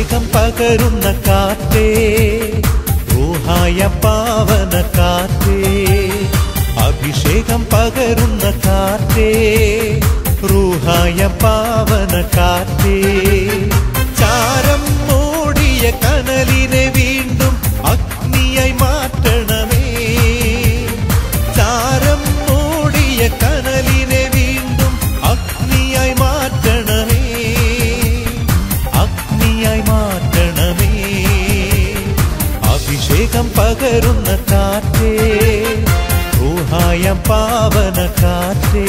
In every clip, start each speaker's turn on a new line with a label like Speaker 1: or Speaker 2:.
Speaker 1: അഭിഷേകം പകരുന്ന കാറ്റേ, റൂഹായ പാവന കാറ്റേ, അഭിഷേകം പകരുന്ന കാറ്റേ, റൂഹായ പാവന കാറ്റേ, ചാരം മൂടിയ കനലിനെ വീണ്ടും അഗ്നിയായി മാറ്റണമേ, ചാരം മൂടിയ കനലിനെ വീണ്ടും അഗ്നിയായി മാറ്റണമേ, അഗ്നിയായി മാറ്റണമേ. അഭിഷേകം പകരുന്ന കാറ്റേ, റൂഹായ പാവന കാറ്റേ,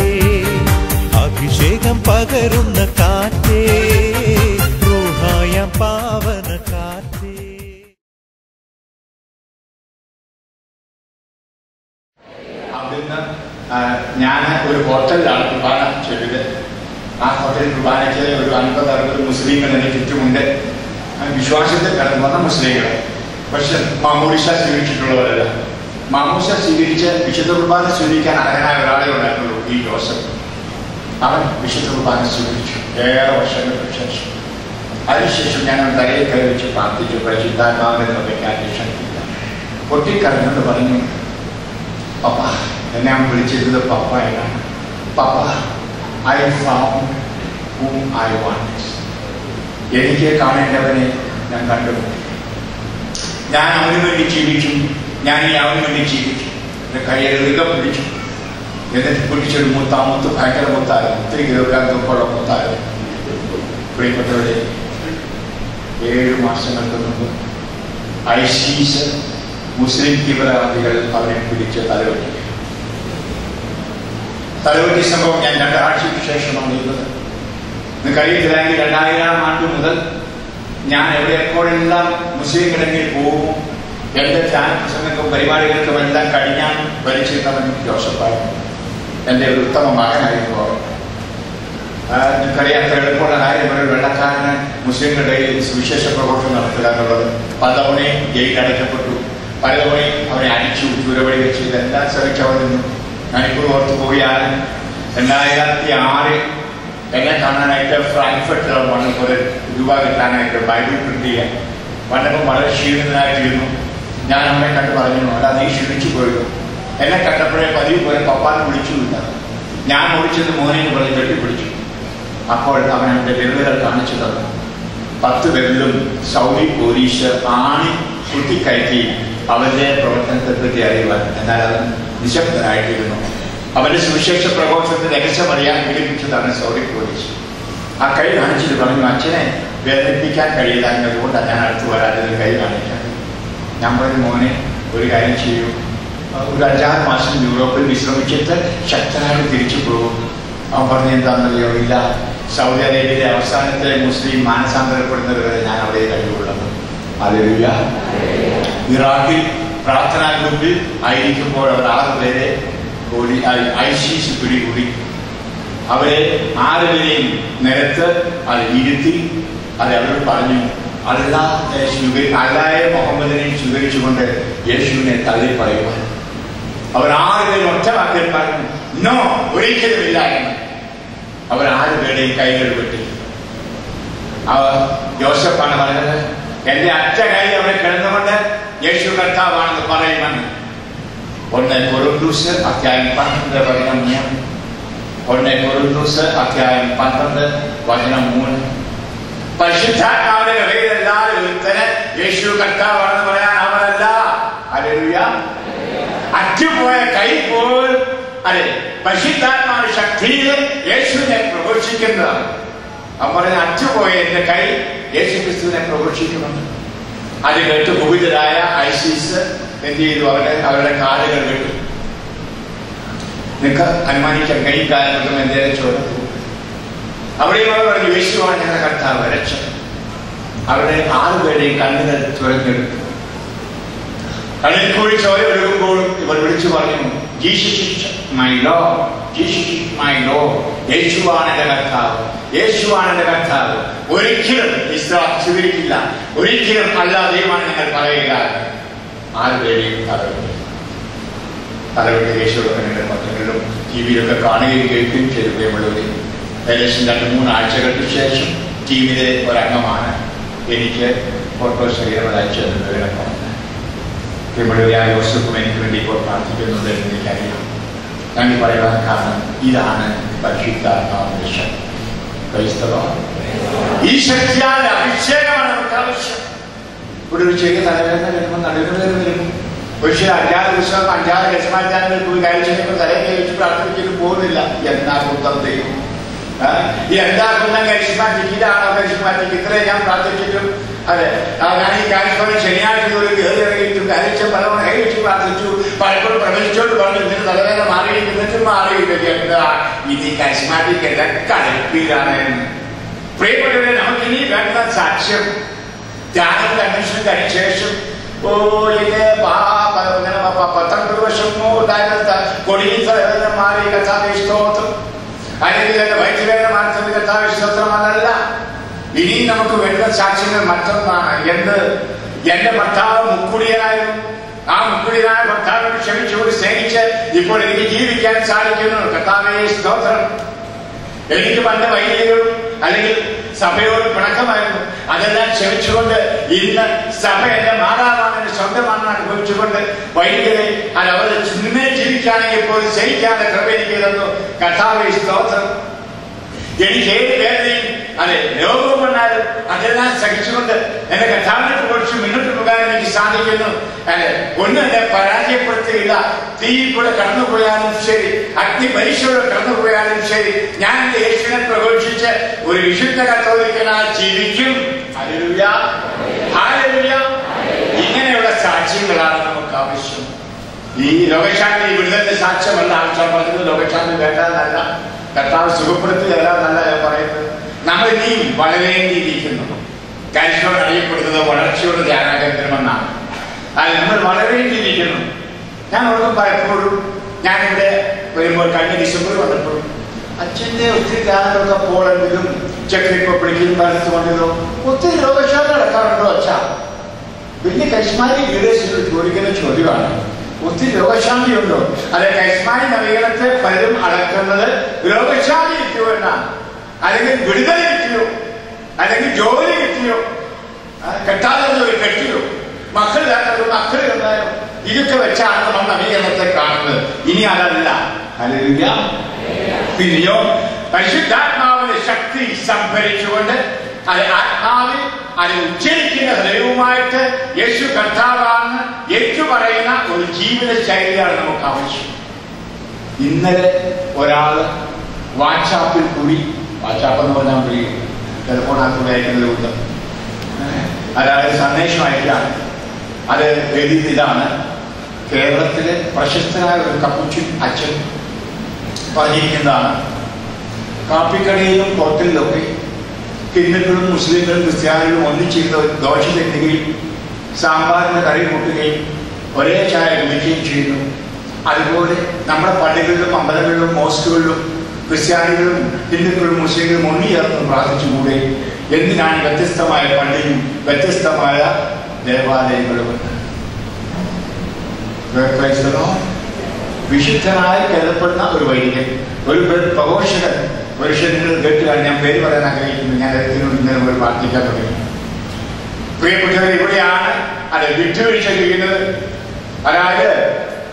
Speaker 1: അഭിഷേകം പകരുന്ന കാറ്റേ, റൂഹായ പാവന കാറ്റേ.
Speaker 2: അവിടുന്ന് ഞാൻ ഒരു ഹോട്ടലിലാണ് കുർബാന ചൊല്ലിയത്. ആ ഹോട്ടലിൽ കുർബാന ചെയ്ത ഒരു 50-60 മുസ്ലിങ്ങൾ എന്നെ ചുറ്റുമുണ്ട്. വിശ്വാസത്തിൽ കടന്നു വന്ന മുസ്ലിങ്ങൾ, പക്ഷെ മാമോദിസ സ്വീകരിച്ചിട്ടുള്ളവരല്ല. മാമോദിസ സ്വീകരിച്ച് വിശുദ്ധ കുർബാന സ്വീകരിക്കാൻ അർഹനായ ഒരാളെ ഉണ്ടായിട്ടുള്ളൂ, ഈ ജോസഫ്. അവൻ വിശുദ്ധ കുർബാന സ്വീകരിച്ചു ഏറെ വർഷങ്ങൾക്ക് ശേഷം. അതിനുശേഷം ഞാൻ തലയിൽ കയറി വെച്ച് പ്രാർത്ഥിച്ചു, പരിശുദ്ധാത്മാവിനെ ക്ഷണിക്കില്ല. പൊട്ടിക്കരഞ്ഞുകൊണ്ട് പറഞ്ഞു, പപ്പ. എന്നെ അവൻ വിളിച്ചിരുന്നത് പപ്പ എന്നാണ്. പപ്പ, I found whom I want. എനിക്ക് കാണേണ്ടവനെ ഞാൻ കണ്ടുമുട്ടി. ഞാൻ അവന് വേണ്ടി ജീവിക്കും, ഞാൻ ഈ അവന് വേണ്ടി ജീവിക്കും. എൻ്റെ കയ്യിൽ മൃഗം പിടിച്ചു, എന്നിട്ട് പിടിച്ചൊരു മുത്ത് ഭയങ്കര മുത്തായിരുന്നു. 3 കിലോഗ്രാം തൂക്കമുള്ള മുത്തായിരുന്നു. പ്രിയപ്പെട്ടവരെ, 7 മാസങ്ങൾക്ക് മുമ്പ് ഐസീസ് മുസ്ലിം തീവ്രവാദികൾ അവനെ പിടിച്ച് തലവെട്ടി സംഭവം ഞാൻ 2 ആഴ്ചയ്ക്ക് ശേഷമാണ് ഇരുന്നത്. കഴിയില്ലെങ്കിൽ 2000 ആണ്ട് മുതൽ ഞാൻ എപ്പോഴെല്ലാം മുസ്ലിം കിടങ്ങിൽ പോകുമോ, എൻ്റെ ധ്യാന പ്രസംഗങ്ങൾക്കും പരിപാടികൾക്കും എല്ലാം കഴിഞ്ഞാൽ ഭരിച്ചിരുന്നവൻ ജോസഫായിരുന്നു. എൻ്റെ ഒരു ഉത്തമ മകനായിരുന്നു. നിങ്ങൾക്കറിയാത്ത എളുപ്പമുള്ള കാര്യം, ഒരു വെള്ളക്കാരന് മുസ്ലിങ്ങളുടെ സുവിശേഷ പ്രഘോഷണം നടത്തുക എന്നുള്ളത്. പലതവണയും ജയിലിൽ അടയ്ക്കപ്പെട്ടു, പലതവണയും അവനെ അടിച്ചു, ദൂരവഴി വെച്ച്. ഇതെല്ലാം ശ്രമിച്ചവർ നിന്നു. ഞാനിപ്പോൾ ഓർത്തു പോവുകയാണ്, 2006 എന്നെ കാണാനായിട്ട് ഫ്രാങ്ക്ഫർട്ടിൽ വന്നപ്പോൾ രൂപ കിട്ടാനായിട്ട് ബൈബിൾ പ്രിന്റ് ചെയ്യാൻ വന്നപ്പോൾ വളരെ ക്ഷീണിതനായിട്ടിരുന്നു. ഞാൻ അവനെ കണ്ട് പറഞ്ഞു, അല്ല നീ ക്ഷീണിച്ചു പോയിരുന്നു. എന്നെ കണ്ടപ്പോഴേ പതിവ് പോലെ പപ്പാനെ വിളിച്ചുമില്ല. ഞാൻ ഓടിച്ചത് മോനെ പറഞ്ഞ് കെട്ടിപ്പിടിച്ചു. അപ്പോൾ അവൻ അവൻ്റെ വിരലുകൾ കാണിച്ചു തന്നു. 10 വിരലും സൗദി പോലീസ് ആണി കുത്തിക്കയറ്റി അവന്റെ പ്രവർത്തനത്തെപ്പറ്റി അറിയുവാൻ. എന്നാൽ അവൻ നിശബ്ദനായിട്ടിരുന്നു. അവന്റെ സുവിശേഷ പ്രഘോഷത്തിൽ രഹസ്യം അറിയാൻ പീഡിപ്പിച്ചതാണ് സൗദി പോലീസ്. ആ കൈ കാണിച്ചിട്ട് പറഞ്ഞു, അച്ഛനെ വേദനിപ്പിക്കാൻ കഴിയില്ല എന്നതുകൊണ്ടാണ് ഞാൻ അടുത്ത് വരാതെ കൈ കാണിക്കാൻ. ഞാൻ പറഞ്ഞു, മോനെ ഒരു കാര്യം ചെയ്യൂ, ഒരു 5-6 മാസം യൂറോപ്പിൽ വിശ്രമിച്ചിട്ട് ശക്തനായിട്ട് തിരിച്ചു പോകും. അവൻ പറഞ്ഞു, എന്താണെന്നറിയോ, ഇല്ല, സൗദി അറേബ്യയിലെ അവസാനത്തെ മുസ്ലിം മാനസാന്തരപ്പെടുന്നത് വരെ ഞാൻ അവിടെ കഴിവുള്ളത്. ഹല്ലേലൂയ. ഇറാഖിൽ പ്രാർത്ഥനാ ഗ്രൂപ്പിൽ ആയിരിക്കുമ്പോൾ അവർ 6 പേരെ ഐസീസ് പിടികൂടി. അവരെ 6 പേരെയും നിരത്ത് അത് ഇരുത്തി അവരോട് പറഞ്ഞു, അല്ലാഹ് മുഹമ്മദിനെ സ്വീകരിച്ചുകൊണ്ട് യേശുവിനെ തള്ളി പറയുവാൻ. അവർ 6 പേരും ഒറ്റ വാക്കിൽ പറഞ്ഞു, നോ, ഒരിക്കലുമില്ല എന്ന്. അവർ 6 പേരുടെയും കൈകൾ വെട്ടി. ജോസഫാണ് പറഞ്ഞത്, എന്റെ അറ്റ കൈ അവിടെ കിടന്നുകൊണ്ട് യേശു കർത്താവാണെന്ന് പറയുമെന്ന്. 1 കൊരിന്ത്യർ അധ്യായം 12 വചനം 3. 1 കൊരിന്ത്യർ അധ്യായം 12 വചനം 3. പരിശുദ്ധാത്മാവിന്റെ കൃപയിലെല്ലാവരും ഒരുത്തന് യേശു കർത്താവാണെന്ന് പറയാൻ അവരല്ല. ഹല്ലേലൂയ. അറ്റുപോയ കൈ പോൽ അല്ലെ പരിശുദ്ധാത്മാവിന്റെ ശക്തിയിൽ യേശുവിനെ പ്രഘോഷിക്കുന്നതാണ്. അവൻ പറഞ്ഞ, അറ്റുപോയ എന്റെ കൈ യേശു ക്രിസ്തുവിനെ പ്രഘോഷിക്കുന്നുണ്ട്. അത് കേട്ട് കുപിതരായ ഐസീസ് എന്ത് ചെയ്തു? അവരുടെ കാലുകൾ വെട്ടു. നിങ്ങൾക്ക് അനുമാനിക്കാൻ കൈ കാലം എന്തേലും ചോദിച്ചു. അവിടെയും അവർ പറഞ്ഞു, യേശുവാണ് ഞങ്ങളുടെ കർത്താവ് രക്ഷകൻ. അവരുടെ 6 പേരുടെയും കണ്ണുകൾ തുറന്നെടുത്തു. കണ്ണിൽ കൂടി ചോര ഒഴുകുമ്പോഴും ഇവർ വിളിച്ചു പറഞ്ഞു, Jesus is my Lord, Jesus is my Lord. യേശുവാണ് എന്റെ കർത്താവ്, യേശുവാണ് എന്റെ കർത്താവ്. ഒരിക്കലും ഇസ്ലാം സ്വീകരിക്കില്ല, ഒരിക്കലും അല്ല ദൈവമാണ് നിങ്ങൾ പറയുക. 6 പേരെയും തലവെട്ടി യേശുവിന്റെ പത്രങ്ങളിലും ടിവിയിലൊക്കെ കാണുകയും കേൾക്കുകയും ചെയ്തു. പ്രിയമുള്ളവരെ, ഏകദേശം 2-3 ആഴ്ചകൾക്ക് ശേഷം ടീമിലെ ഒരംഗമാണ് എനിക്ക് ഫോട്ടോ ശരീരം അയച്ചു തന്നത് വിളക്കമാണ്. ഇവിടെ യോസഫും എനിക്ക് വേണ്ടി ഇപ്പോൾ പ്രാർത്ഥിക്കുന്നുണ്ട് എന്ന് എനിക്കറിയാം. നന്ദി പറയുവാൻ കാരണം ഇതാണ് പരിശുദ്ധാത്മാവിന്റെ ശക്തി. ഈ ശക്തിയാൽ അഭിഷേകമാണ് നമുക്ക് ആവശ്യം. ഇവിടെ ഒരു ചെറിയ തലവേദന വരുമ്പോൾ നടുവേദന വരുമ്പോൾ പക്ഷേ 5-6 ദിവസം 5-6 ലക്ഷമാറ്റാനുകൾ പോയി കഴിച്ചപ്പോൾ തലയിൽ കഴിച്ച് പ്രാർത്ഥിച്ചിട്ട് പോകുന്നില്ല. എന്താ കുന്തം ദൈവം, ഈ എന്താ കുന്തം കരിഷ്മാറ്റിക്ക്, ഇതാണോ കരിഷ്മാറ്റിക്ക്? ഇത്രയും ഞാൻ പ്രാർത്ഥിച്ചിട്ടും അതെ ഞാൻ ഈ കാര്യത്തോടെ ശനിയാഴ്ച ഒരു കയറിയിറങ്ങിയിട്ടും കഴിച്ച പലവണ്ണം കഴിച്ച് പ്രാർത്ഥിച്ചു. പലപ്പോഴും പ്രവചിച്ചോണ്ട് പറഞ്ഞു ഇതിന് തലവേദന മാറിയിരിക്കുന്നിട്ടും മാറിയില്ല. എന്താ ഇത് ഈ കരിഷ്മാറ്റിക് എല്ലാം കലപ്പിലാണ്. പ്രിയപ്പെട്ടവരെ, നമുക്ക് ഇനി വേണ്ട സാക്ഷ്യം ധ്യാനം കൺവെൻഷൻ കഴിഞ്ഞ ശേഷം ഇത് 19 വർഷമോ ഉണ്ടായിരുന്ന കൊടിയ തലവേദന മാറി കഥാവേ സ്തോത്രം, അല്ലെങ്കിൽ എന്റെ വയറ്റുവേദന മാറ്റുന്നത് കഥാവേ സ്തോത്രമല്ല. ഇനി നമുക്ക് വേണ്ട സാക്ഷ്യങ്ങൾ മറ്റൊന്നാണ്. എന്റെ ഭർത്താവ് മുക്കുടിയനായിരുന്നു. ആ മുക്കുടിയനായ ഭർത്താവിനെ ക്ഷമിച്ചുകൊണ്ട് സ്നേഹിച്ച് ഇപ്പോൾ എനിക്ക് ജീവിക്കാൻ സാധിക്കുന്നു. കഥാവേ സ്തോത്രം. എനിക്ക് പണ്ട് വൈദികരും അല്ലെങ്കിൽ സഭയോട് പിണക്കമായിരുന്നു. അതെല്ലാം ക്ഷമിച്ചുകൊണ്ട് ഇന്ന് സഭ എന്റെ മാതാവാണ്, എന്റെ സ്വന്തമാണെന്ന് അനുഭവിച്ചുകൊണ്ട് വൈദികരെ അവരെ ചുമ്മാ ജീവിക്കുകയാണെങ്കിൽ പോലും സഹിക്കാതെ കൃപ എനിക്ക് തന്നു. കർത്താവേ സ്തോത്രം. എനിക്ക് ഏത് വേദനയും അതെ രോഗം വന്നാലും അതെല്ലാം സഹിച്ചുകൊണ്ട് എന്റെ കർത്താവിനെ കുറിച്ച് മുന്നോട്ട് പോകാൻ എനിക്ക് സാധിക്കുന്നു. അല്ലെ ഒന്നും എന്നെ പരാജയപ്പെടുത്തുകയില്ല. തീ കൂടെ കടന്നുപോയാലും ശരി, അഗ്നി പരീക്ഷയോടെ കടന്നുപോയാലും ശരി, ഞാൻ എന്റെ യേശുവിനെ പ്രഘോഷിച്ച് ഒരു വിശുദ്ധ കത്തോലിക്കനായി ജീവിക്കും. Hallelujah, hallelujah. ഇങ്ങനെയുള്ള സാക്ഷ്യങ്ങളാണ് നമുക്ക് ആവശ്യം. ഈ ലോകശാന്തി വിടുതലിന്റെ സാക്ഷ്യമല്ല ആവശ്യം പറഞ്ഞത്. ലോകശാന്തി വേണ്ടാന്നല്ല, കർത്താവ് സുഖപ്പെടുത്തുകയല്ല എന്നല്ല ഞാൻ പറയുന്നത്. നമ്മൾ ഇനിയും വളരേണ്ടിയിരിക്കുന്നു. കാര്യത്തോട് അറിയപ്പെടുന്നത് വളർച്ചയോട് ധ്യാനകേന്ദ്രമെന്നാണ്. അത് നമ്മൾ വളരേണ്ടിയിരിക്കുന്നു. ഞാൻ ഓർക്കും പലപ്പോഴും ഞാനിവിടെ വരുമ്പോൾ കഴിഞ്ഞ ഡിസംബർ വന്നപ്പോഴും അച്ഛൻ്റെ ഒത്തിരി ഗാനങ്ങളൊക്കെ പോളണ്ടിലും ചെക്ക് റിപ്പബ്ലിക്കിലും ഭാരതത്തിലോ ഒത്തിരി രോഗശാല നടക്കാറുണ്ടോ അച്ഛാ? വലിയ കൈസ്മാരി ലീഡേഴ്സിനോട് ചോദിക്കുന്ന ചോദ്യമാണ്. ഒത്തിരി രോഗശാന്തി ഉണ്ടോ? അല്ലെ കൈസ്മാരി നവീകരണത്തെ പലരും അളക്കുന്നത് രോഗശാന്തി കിട്ടിയോ എന്നാണ്. അല്ലെങ്കിൽ വിടുതൽ കിട്ടിയോ, അല്ലെങ്കിൽ ജോലി കിട്ടിയോ, കെട്ടാതെ കെട്ടിയോ, മക്കൾ കണ്ടായോ, ഇതൊക്കെ വെച്ചാണ് നമ്മൾ നവീകരണത്തെ കാണുന്നത്. ഇനി അതല്ല. ഹല്ലേലൂയ. പിന്നെയോ പരിശുദ്ധാത്മാവിന്റെ ശക്തി സംഭരിച്ചുകൊണ്ട് അത് ആത്മാവിൽ അത് ഉച്ചരിക്കുന്ന ഹൃദയവുമായിട്ട് യേശു കർത്താവാണെന്ന് ഏറ്റുപറയുന്ന ഒരു ജീവിത ശൈലിയാണ് നമുക്ക് ആവശ്യം. ഇന്നലെ ഒരാള് വാട്സാപ്പിൽ കൂടി, വാട്സാപ്പ് എന്ന് പറഞ്ഞാൽ ടെലിഫോണകത്ത് അയക്കുന്നത് കൊണ്ട് അതായത് സന്ദേശം അയക്കുകയാണ്. അത് എഴുതിയതാണ്. കേരളത്തിലെ പ്രശസ്തനായ ഒരു കപ്പുച്ചിൻ അച്ഛൻ പറഞ്ഞിരിക്കുന്നതാണ്. കാപ്പിക്കടയിലും ഹോട്ടലിലൊക്കെ ഹിന്ദുക്കളും മുസ്ലിങ്ങളും ക്രിസ്ത്യാനികളും ഒന്നിച്ചിരുന്ന ദോശ തിന്നുകയും സാമ്പാറിന് കറി കൂട്ടുകയും ഒരേ ചായ കുടിക്കുകയും ചെയ്യുന്നു. അതുപോലെ നമ്മുടെ പള്ളികളിലും അമ്പലങ്ങളിലും മോസ്കുകളിലും ക്രിസ്ത്യാനികളും ഹിന്ദുക്കളും മുസ്ലിങ്ങളും ഒന്നിച്ചേർന്ന് പ്രാർത്ഥിച്ചുകൂടെ? എന്തിനാണ് വ്യത്യസ്തമായ പള്ളിയും വ്യത്യസ്തമായ ദേവാലയങ്ങളും? വിശുദ്ധനായി കരുതപ്പെടുന്ന ഒരു വൈദികൻ, ഒരു പ്രഘോഷകൻ, ഒരു നിങ്ങൾ കേട്ടുകാർ, ഞാൻ പേര് പറയാൻ ആഗ്രഹിക്കുന്നു. ഞാൻ ഇതിനോട് ഇന്നലെ പ്രാർത്ഥിക്കാൻ തുടങ്ങി. പ്രിയപ്പെട്ടവർ, ഇവിടെയാണ് അത് വിട്ടുവീഴ്ച ചെയ്യുന്നത്. അതായത്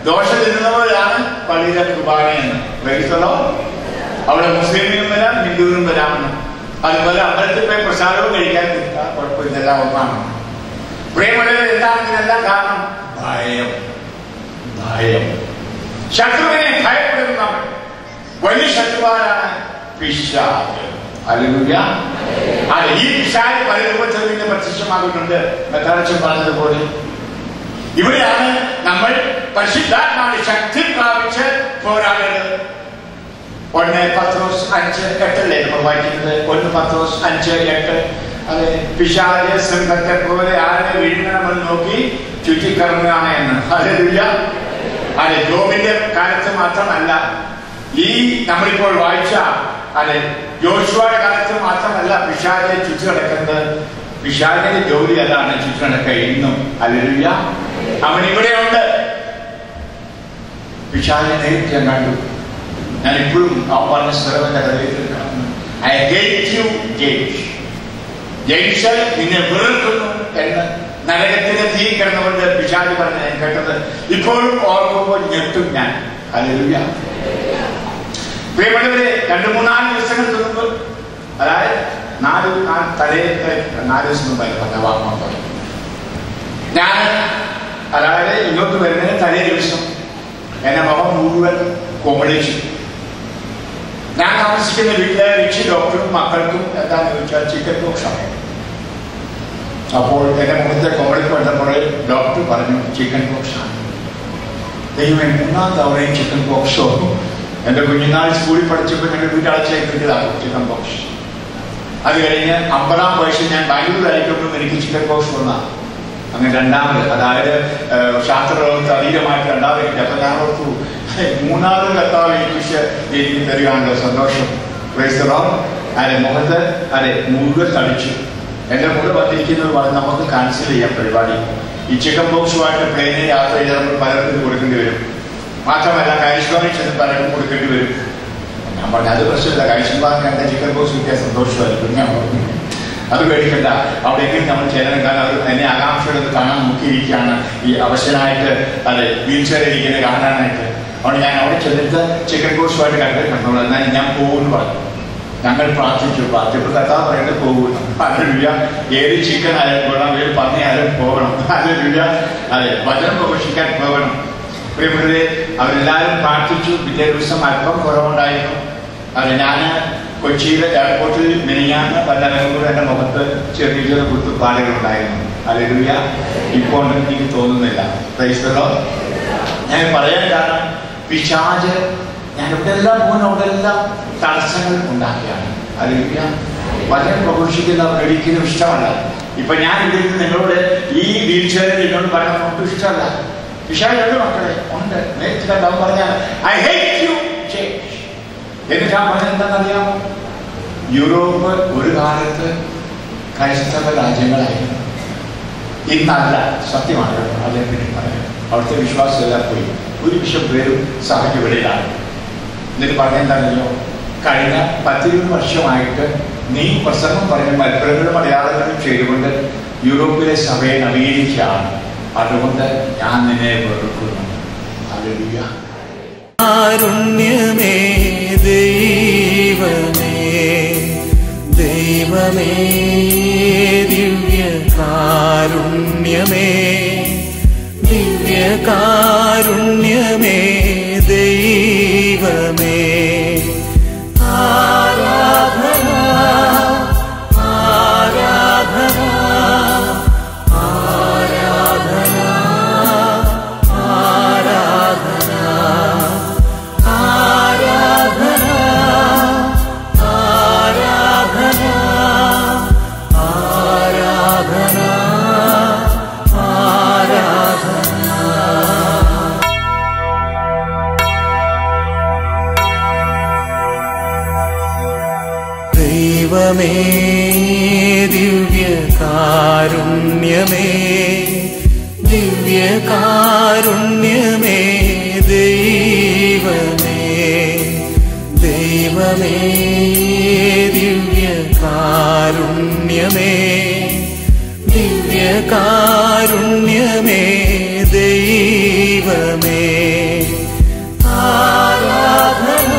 Speaker 2: ദോഷ തിന്നുന്നവരാണ് പള്ളിയിലെ കുർബാനയെന്ന് വൈകിട്ടുള്ളോ. അവിടെ മുസ്ലിമിനും വരാം, ഹിന്ദുവിനും വരാമെന്ന്. അതുപോലെ അമ്പലത്തിൽ പോയി പ്രസാദവും കഴിക്കാൻ കിട്ടാ കുഴപ്പമില്ല, ഒന്നാണ്. പ്രിയപ്പെട്ടവർ, എന്താണ് ഇതിനെല്ലാം കാരണം? ഭയം. ഭയം. ശത്രുവിനെ ഭയപ്പെടുന്നവൻ. വലിയ ശത്രുവാനാണ് പിശാച്. ഹല്ലേലൂയ. അത് ഈ പിശാച് പല രൂപത്തിൽ പ്രത്യക്ഷമാകുന്നുണ്ട്. മെത്താനച്ചൻ പറഞ്ഞതുപോലെ ഇവിടെയാണ് നമ്മൾ പരിശുദ്ധാത്മാവിന്റെ ശക്തി പ്രാപിച്ച് പോരാടേണ്ടത്. 1 പത്രോസ് 5:8 നമ്മൾ വായിക്കുന്നത്. 1 പത്രോസ് 5:8. അത് പിശാച് സിംഹത്തെ പോലെ ആരെ വീഴണമെന്ന് നോക്കി ചുറ്റിക്കറങ്ങുകയാണ് എന്ന്. ഹല്ലേലൂയ. അത് ജോബിന്റെ കാലത്ത് മാത്രമല്ല, ഈ നമ്മളിപ്പോൾ വായിച്ച അല്ലെ യോശുവയുടെ കാലത്ത് മാത്രമല്ല പിശാചിനെ ചുറ്റിനടക്കുന്നത്. പിശാചിന്റെ ജോലി അതാണ് ചുറ്റിനടക്കുക ഇന്നും. ഹല്ലേലൂയ. അവൻ ഇവിടെയുണ്ട്. പിശാചിനെ നേരിട്ട് ഞാൻ കണ്ടു. ഞാൻ ഇപ്പോഴും ആ പറഞ്ഞ സ്ഥലം എന്റെ ഹൃദയത്തിൽ കാണുന്നു. I hate you, James. ജയിച്ചാൽ നിന്നെ വെറുക്കുന്നു എന്ന് നരകത്തിലെ തീ കിടന്നുകൊണ്ട് പിശാച് പറഞ്ഞ് ഞാൻ കേട്ടത് ഇപ്പോഴും ഓർക്കുമ്പോൾ ഞെട്ടും ഞാൻ. ഹല്ലേലൂയ. പ്രിയപ്പെട്ടവരെ, 2-3 ദിവസങ്ങൾക്ക് മുമ്പ്, അതായത് 4 ദിവസം മുമ്പായിരുന്നു പറഞ്ഞ വാർത്ത. ഞാൻ അതായത് ഇങ്ങോട്ട് വരുന്നതിന് തലേ ദിവസം എന്നെ മുഖം മുഴുവൻ കൊമളിച്ചു. ഞാൻ താമസിക്കുന്ന വീട്ടിലെ റിക്ഷി ഡോക്ടറും മക്കൾക്കും എന്താണെന്ന് ചോദിച്ചാൽ ചിക്കൻ പോക്സ് ആണ്. അപ്പോൾ എന്റെ മുഖത്തെ കൊമളിക്ക് വന്നപ്പോൾ ഡോക്ടർ പറഞ്ഞു ചിക്കൻ പോക്സ് ആണ്. ദൈവമേ, 3-ാം തവണയും ചിക്കൻ പോക്സോ. എന്റെ കുഞ്ഞുനാൾ സ്കൂളിൽ പഠിച്ചപ്പോൾ ഞങ്ങൾ വീട്ടടച്ചേക്കുന്നതാണ് ചിക്കൻ പോക്സ്. അത് കഴിഞ്ഞ് 50-ാം വയസ്സിൽ ഞാൻ ബാംഗ്ലൂരായിരിക്കുമ്പോഴും എനിക്ക് ചിക്കൻ പോക്സ് വന്നാണ്. അങ്ങനെ 2ാമത്, അതായത് ശാസ്ത്രലോകത്ത് അതീതമായിട്ട് 2ാമത്. അപ്പൊ ഞാൻ ഓർത്തു 3ാമത് കർത്താവ് എനിക്ക് തരികയാണല്ലോ, സന്തോഷം. അതെ, മുഖത്ത് അതെ മുഴുവൻ തടിച്ചു. എന്റെ കൂടെ വന്നിരിക്കുന്നത് പറഞ്ഞ് നമുക്ക് ക്യാൻസൽ ചെയ്യാം പരിപാടി. ഈ ചിക്കൻ ബോക്സുമായിട്ട് പ്ലെയിനിൽ യാത്ര ചെയ്ത് നമ്മൾ പലർക്കും കൊടുക്കേണ്ടി വരും. മാത്രമല്ല കരിഷ്മാനിൽ ചെന്ന് പലർക്കും കൊടുക്കേണ്ടി വരും. ഞാൻ പറഞ്ഞു അത് പ്രശ്നമില്ല, കരിഷ്മാർക്ക് എന്റെ ചിക്കൻ ബോക്സ് കിട്ടിയ സന്തോഷമായിരിക്കും. ഞാൻ പറഞ്ഞു അത് പേടിക്കണ്ട, അവിടേക്കും നമ്മൾ ചെല്ലണം. കാരണം അവർ എന്നെ ആകാംക്ഷയോട് കാണാൻ നോക്കിയിരിക്കുകയാണ്, ഈ അവശനായിട്ട് അതെ വീൽ ചെയർ ഇരിക്കുന്നത് കാണാനായിട്ട്. അതുകൊണ്ട് ഞാൻ അവിടെ ചെന്നിട്ട് ചിക്കൻ ബോക്സുമായിട്ട് കണ്ടോളൂ, എന്നാൽ ഞാൻ പോകുമെന്ന് പറഞ്ഞു. ഞങ്ങൾ പ്രാർത്ഥിച്ചപ്പോൾ കർത്താവ് പറയേണ്ടത് പോകുന്നു. ഹല്ലേലൂയ. ഏത് ചിക്കൻ ആയാലും പോകണം, ഏത് പന്നി ആയാലും പോകണം. ഹല്ലേലൂയ. അതെ, വചനം പ്രഘോഷിക്കാൻ പോകണം. പ്രിയപ്പെട്ടവരെ, അവരെല്ലാവരും പ്രാർത്ഥിച്ചു. പിറ്റേ ദിവസം അല്പം കുറവുണ്ടായിരുന്നു. അതെ, ഞാൻ കൊച്ചിയിലെ എയർപോർട്ടിൽ മിനിഞ്ഞാന്ന് പല്ലവരും കൂടെ എൻ്റെ മുഖത്ത് ചെറിയ ചെറിയ കുത്തുപാടുകളുണ്ടായിരുന്നു. ഹല്ലേലൂയ. ഇപ്പോൾ എനിക്ക് തോന്നുന്നില്ല. Praise the Lord. ഞാൻ പറയാൻ കാരണം പിശാച് ഞാൻ ഇവിടെല്ലാം പോകുന്ന അവിടെല്ലാം തടസ്സങ്ങൾ ഉണ്ടാക്കിയാണ്. ഹല്ലേലൂയ. വചനം പ്രഘോഷിക്കുന്ന ഒരിക്കലും ഇഷ്ടമല്ല. ഇപ്പൊ ഞാൻ ഇതിൽ നിങ്ങളോട് ഈ വീൽ ചെയറിൽ എന്നോട് പറയാൻ ഒട്ടും ഇഷ്ടമല്ല. പിശാചുണ്ട് മക്കളെ, ഉണ്ട്. നേരത്തെ കണ്ടവൻ പറഞ്ഞാൽ ഐ ഹേറ്റ് യു ചേഞ്ച്. എന്നിട്ട് ആ പറഞ്ഞ എന്താണെന്നറിയാമോ? യൂറോപ്പ് ഒരു കാലത്ത് ക്രൈസ്തവ രാജ്യങ്ങളായിരുന്നു. ഇന്നല്ല. സത്യമാണ്. അതിനെപ്പറ്റി പറയാം. അവിടുത്തെ വിശ്വാസമെല്ലാം പോയി. 1% പേരും സാഹചര്യങ്ങളിലാണ്. എന്നിട്ട് പറഞ്ഞെന്താണല്ലോ, കഴിഞ്ഞ 10-20 വർഷമായിട്ട് നീ പ്രസംഗം പറഞ്ഞ മത്സരങ്ങളും അടയാളങ്ങളും ചെയ്തുകൊണ്ട് യൂറോപ്പിലെ സഭയെ നവീകരിക്കുകയാണ്. അതുകൊണ്ട് ഞാൻ നിന്നെ വെറുക്കുന്നു. ഹല്ലേലൂയ.
Speaker 1: കാരുണ്യമേ ദൈവമേ, ദൈവമേ ദിവ്യ കാരുണ്യമേ, ദിവ്യ കാരുണ്യമേ ദൈവമേ, ആരാധന ആരാധന ആരാധന ആരാധന ആരാധന ആരാധന ആരാധന ദൈവമേ ദിവ്യ കാരുണ്യമേ, ദിവ്യ കാരുണ്യമേ ദൈവമേ, ദൈവമേ ദിവ്യ കാരുണ്യമേ, ദിവ്യ കാരുണ്യമേ ദൈവമേ, ആരാധന